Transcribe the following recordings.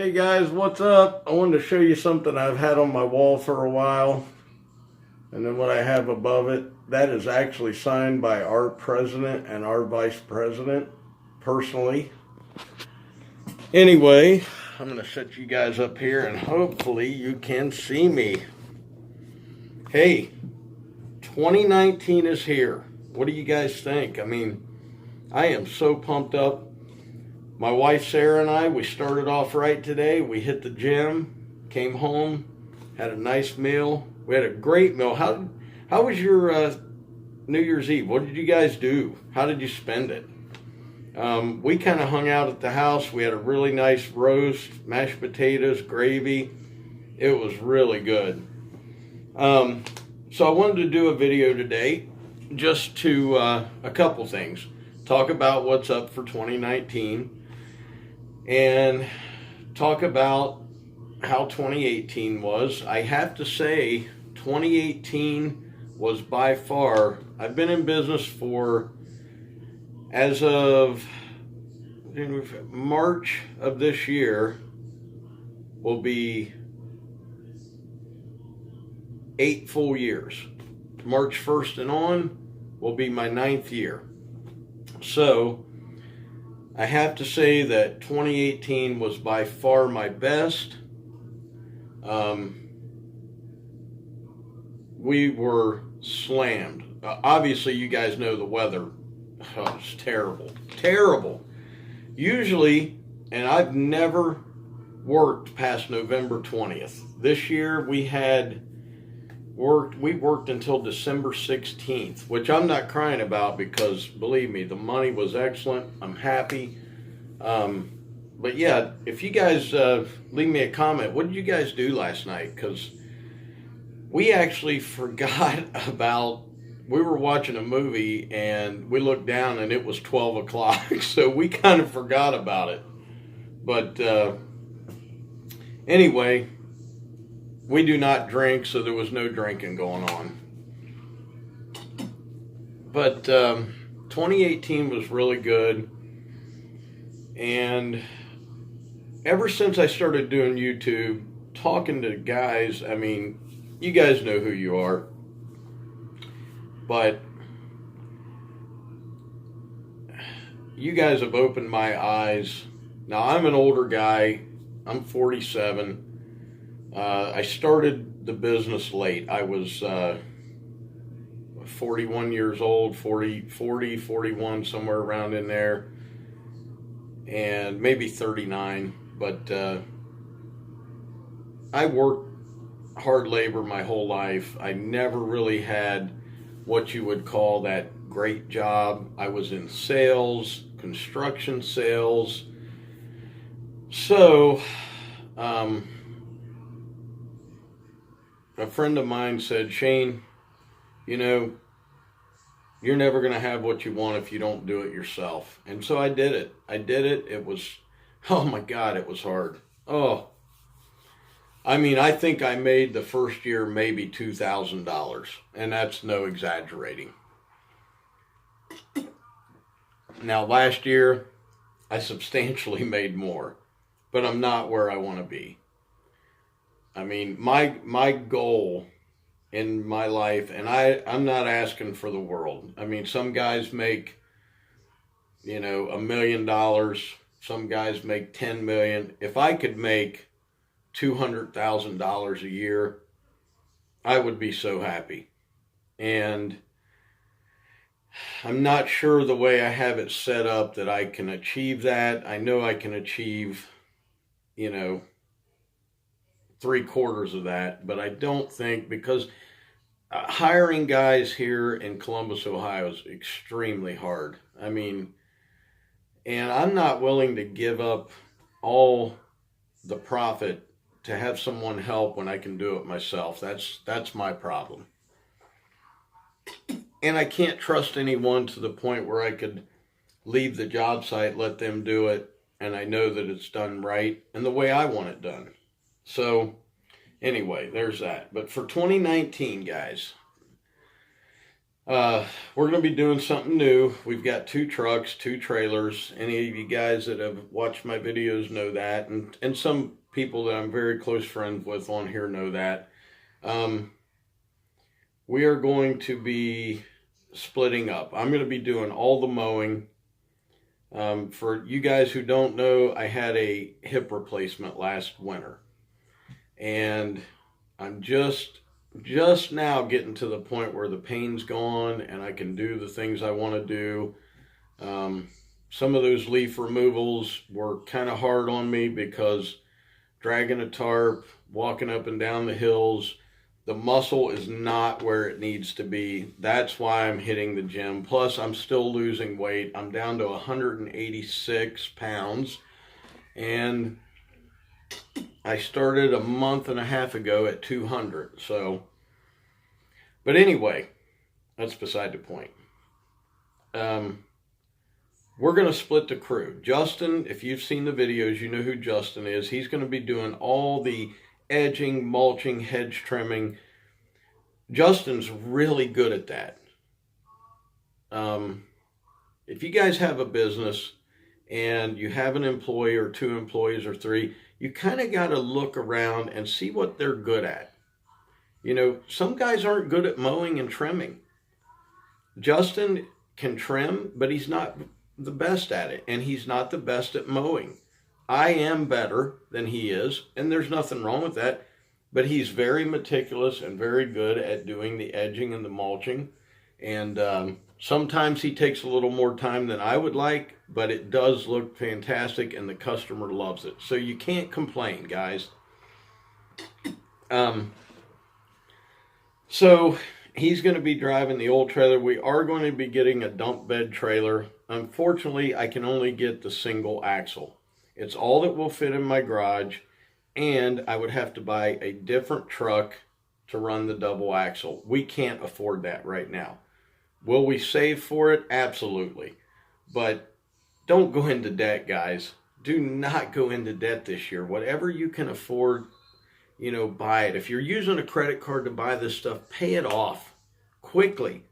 Hey guys, what's up? I wanted to show you something I've had on my wall for a while. And then what I have above it, that is actually signed by our president and our vice president, personally. Anyway, I'm going to set you guys up here and hopefully you can see me. Hey, 2019 is here. What do you guys think? I mean, I am so pumped up. My wife Sarah and I, we started off right today. We hit the gym, came home, had a nice meal. We had a great meal. How was your New Year's Eve? What did you guys do? How did you spend it? We kind of hung out at the house. We had a really nice roast, mashed potatoes, gravy. It was really good. So I wanted to do a video today just to a couple things. Talk about what's up for 2019 and talk about how 2018 was. I have to say 2018 was by far, I've been in business for, as of March of this year, will be 8 full years. March 1st and on will be my 9th year. So I have to say that 2018 was by far my best. We were slammed. Obviously, you guys know the weather. Oh, it's terrible. Terrible. Usually, and I've never worked past November 20th. This year, we worked until December 16th, which I'm not crying about because, believe me, the money was excellent. I'm happy. But yeah, if you guys leave me a comment, what did you guys do last night? Because we actually forgot about, we were watching a movie and we looked down and it was 12 o'clock. So we kind of forgot about it. But anyway, we do not drink, so there was no drinking going on. But 2018 was really good. And ever since I started doing YouTube, talking to guys, I mean, you guys know who you are. But you guys have opened my eyes. Now, I'm an older guy. I'm 47. I started the business late. I was 41 years old, 41, somewhere around in there, and maybe 39. But I worked hard labor my whole life. I never really had what you would call that great job. I was in sales, construction sales. So, a friend of mine said, Shane, you know, you're never going to have what you want if you don't do it yourself. And so I did it. It was, oh my God, it was hard. Oh, I mean, I think I made the first year maybe $2,000, and that's no exaggerating. Now, last year, I substantially made more, but I'm not where I want to be. I mean, my goal in my life, and I'm not asking for the world. I mean, some guys make, you know, $1 million. Some guys make 10 million. If I could make $200,000 a year, I would be so happy. And I'm not sure the way I have it set up that I can achieve that. I know I can achieve, you know, 3/4 of that, but I don't think, because hiring guys here in Columbus, Ohio is extremely hard. I mean, and I'm not willing to give up all the profit to have someone help when I can do it myself. That's my problem. And I can't trust anyone to the point where I could leave the job site, let them do it, and I know that it's done right and the way I want it done. So anyway, there's that. But for 2019, guys, We're going to be doing something new. We've got 2 trucks, 2 trailers. Any of you guys that have watched my videos know that, and some people that I'm very close friends with on here know that. We are going to be splitting up. I'm going to be doing all the mowing. For you guys who don't know, I had a hip replacement last winter, and I'm just now getting to the point where the pain's gone and I can do the things I want to do. Some of those leaf removals were kind of hard on me because dragging a tarp, walking up and down the hills, the muscle is not where it needs to be. That's why I'm hitting the gym. Plus, I'm still losing weight. I'm down to 186 pounds. And I started a month and a half ago at 200. So, but anyway, that's beside the point. We're going to split the crew. Justin, if you've seen the videos, you know who Justin is. He's going to be doing all the edging, mulching, hedge trimming. Justin's really good at that. If you guys have a business and you have an employee or 2 employees or 3, you kind of got to look around and see what they're good at. You know, some guys aren't good at mowing and trimming. Justin can trim, but he's not the best at it, and he's not the best at mowing. I am better than he is, and there's nothing wrong with that, but he's very meticulous and very good at doing the edging and the mulching, and sometimes he takes a little more time than I would like, but it does look fantastic, and the customer loves it. So you can't complain, guys. So he's going to be driving the old trailer. We are going to be getting a dump bed trailer. Unfortunately, I can only get the single axle. It's all that will fit in my garage, and I would have to buy a different truck to run the double axle. We can't afford that right now. Will we save for it? Absolutely. But don't go into debt, guys. Do not go into debt this year. Whatever you can afford, you know, buy it. If you're using a credit card to buy this stuff, pay it off quickly.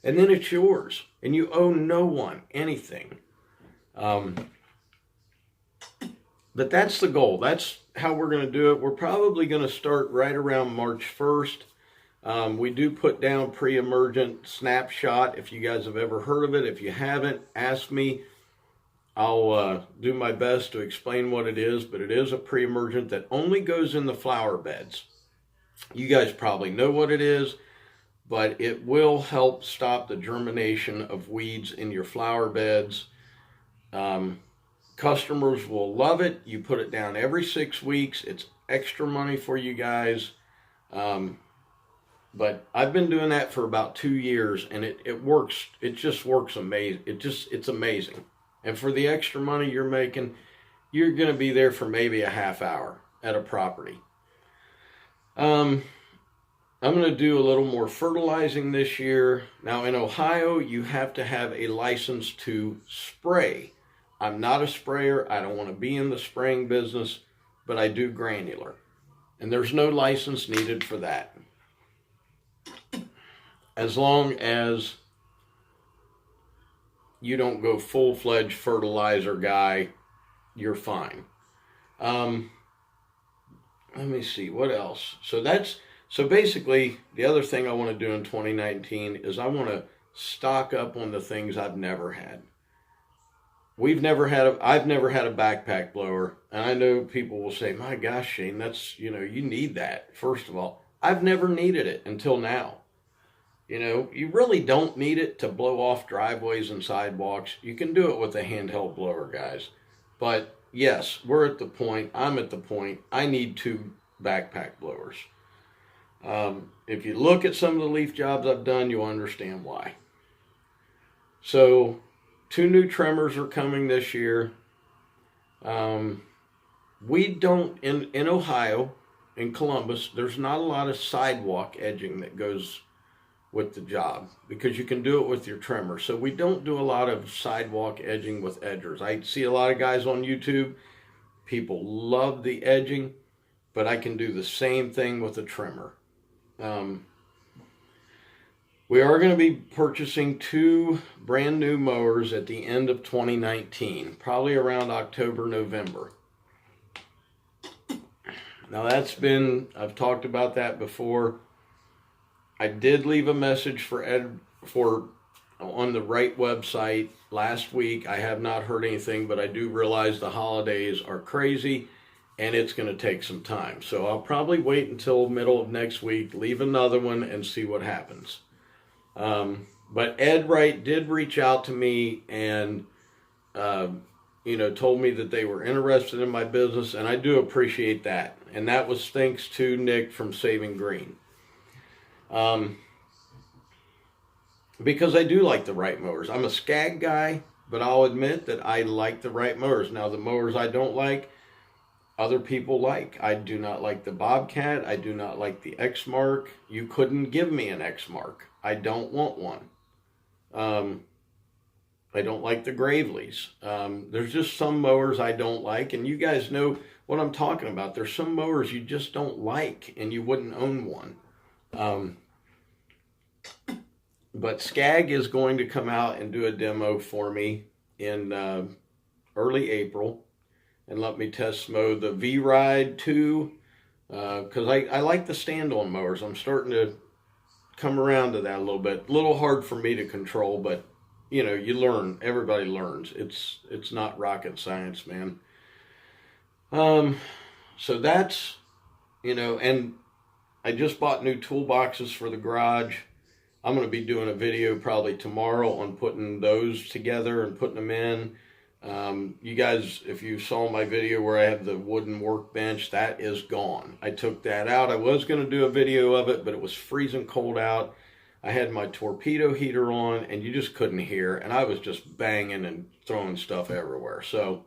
And then it's yours. And you owe no one anything. But that's the goal. That's how we're going to do it. We're probably going to start right around March 1st. We do put down pre-emergent snapshot. If you guys have ever heard of it, if you haven't, ask me. I'll do my best to explain what it is, but it is a pre-emergent that only goes in the flower beds. You guys probably know what it is, but it will help stop the germination of weeds in your flower beds. Customers will love it. You put it down every 6 weeks. It's extra money for you guys. But I've been doing that for about 2 years, and it works. It just works amazing. It's amazing. And for the extra money you're making, you're going to be there for maybe a half hour at a property. I'm going to do a little more fertilizing this year. Now in Ohio, you have to have a license to spray. I'm not a sprayer. I don't want to be in the spraying business, but I do granular. And there's no license needed for that. As long as you don't go full-fledged fertilizer guy, you're fine. Let me see, what else? So basically, the other thing I want to do in 2019 is I want to stock up on the things I've never had. I've never had a backpack blower, and I know people will say, my gosh, Shane, that's, you need that. First of all, I've never needed it until now. You really don't need it to blow off driveways and sidewalks. You can do it with a handheld blower, guys. But yes, I'm at the point, I need 2 backpack blowers. If you look at some of the leaf jobs I've done, you'll understand why. So 2 new trimmers are coming this year. We don't, in Ohio, in Columbus, there's not a lot of sidewalk edging that goes with the job because you can do it with your trimmer. So we don't do a lot of sidewalk edging with edgers. I see a lot of guys on YouTube. People love the edging, but I can do the same thing with a trimmer. We are going to be purchasing 2 brand new mowers at the end of 2019, probably around October, November. Now I've talked about that before. I did leave a message for Ed on the right website last week. I have not heard anything, but I do realize the holidays are crazy and it's going to take some time. So I'll probably wait until middle of next week, leave another one, and see what happens. But Ed Wright did reach out to me and, told me that they were interested in my business, and I do appreciate that. And that was thanks to Nick from Saving Green. Because I do like the right mowers. I'm a Skag guy, but I'll admit that I like the right mowers. Now, the mowers I don't like, other people like. I do not like the Bobcat. I do not like the X-Mark. You couldn't give me an X-Mark. I don't want one. I don't like the Graveleys. There's just some mowers I don't like, and you guys know what I'm talking about. There's some mowers you just don't like, and you wouldn't own one. But Skag is going to come out and do a demo for me in early April and let me test mow the V-Ride 2, because I like the stand-on mowers. I'm starting to come around to that a little bit. A little hard for me to control, but you learn. Everybody learns. It's not rocket science, man. So that's, and I just bought new toolboxes for the garage. I'm going to be doing a video probably tomorrow on putting those together and putting them in. You guys, if you saw my video where I have the wooden workbench, that is gone. I took that out. I was going to do a video of it, but it was freezing cold out. I had my torpedo heater on, and you just couldn't hear, and I was just banging and throwing stuff everywhere. So,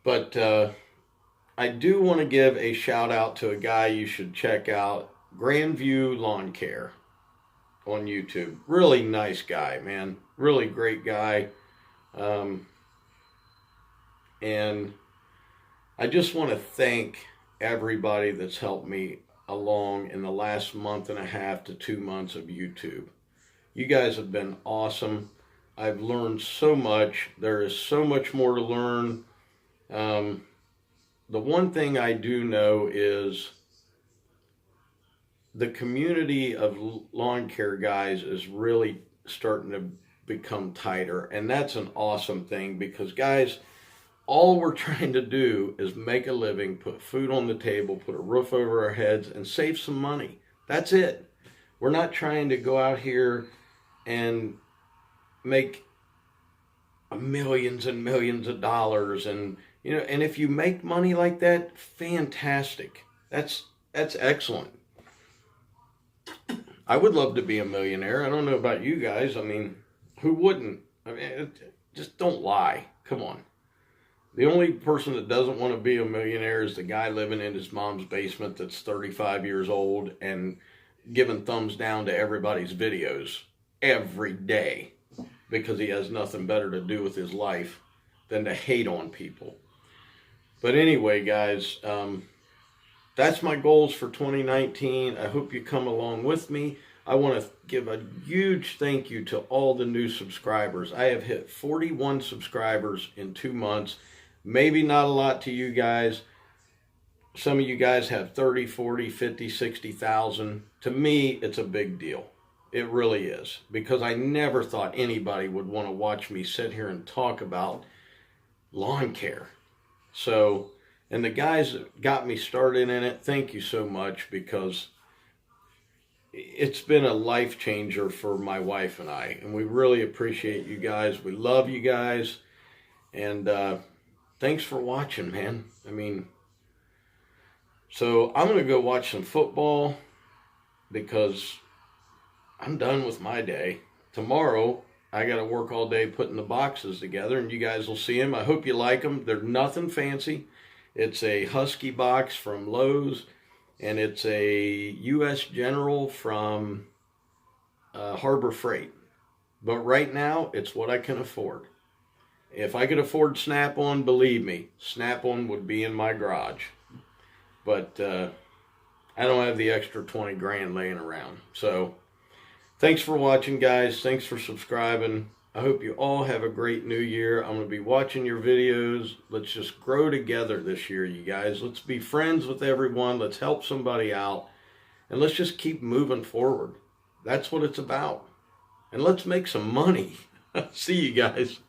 but I do want to give a shout out to a guy you should check out, Grandview Lawncare on YouTube. Really nice guy, man. Really great guy. And I just want to thank everybody that's helped me along in the last month and a half to 2 months of YouTube. You guys have been awesome. I've learned so much. There is so much more to learn. The one thing I do know is the community of lawn care guys is really starting to become tighter, and that's an awesome thing, because guys, all we're trying to do is make a living, put food on the table, put a roof over our heads, and save some money. That's it. We're not trying to go out here and make millions and millions of dollars. And and if you make money like that, fantastic. That's excellent. I would love to be a millionaire. I don't know about you guys. I mean, who wouldn't? I mean, just don't lie. Come on. The only person that doesn't want to be a millionaire is the guy living in his mom's basement that's 35 years old and giving thumbs down to everybody's videos every day because he has nothing better to do with his life than to hate on people. But anyway, guys, that's my goals for 2019. I hope you come along with me. I want to give a huge thank you to all the new subscribers. I have hit 41 subscribers in 2 months. Maybe not a lot to you guys. Some of you guys have 30, 40, 50, 60,000. To me, it's a big deal. It really is. Because I never thought anybody would want to watch me sit here and talk about lawn care. So, and the guys that got me started in it, thank you so much, because it's been a life changer for my wife and I. And we really appreciate you guys. We love you guys. And thanks for watching, man. I mean, so I'm going to go watch some football because I'm done with my day. Tomorrow, I got to work all day putting the boxes together, and you guys will see them. I hope you like them. They're nothing fancy. It's a Husky box from Lowe's, and it's a U.S. General from Harbor Freight. But right now, it's what I can afford. If I could afford Snap-on, believe me, Snap-on would be in my garage. But I don't have the extra 20 grand laying around. So Thanks for watching, guys. Thanks for subscribing. I hope you all have a great new year. I'm going to be watching your videos. Let's just grow together this year, you guys. Let's be friends with everyone. Let's help somebody out. And let's just keep moving forward. That's what it's about. And let's make some money. See you guys.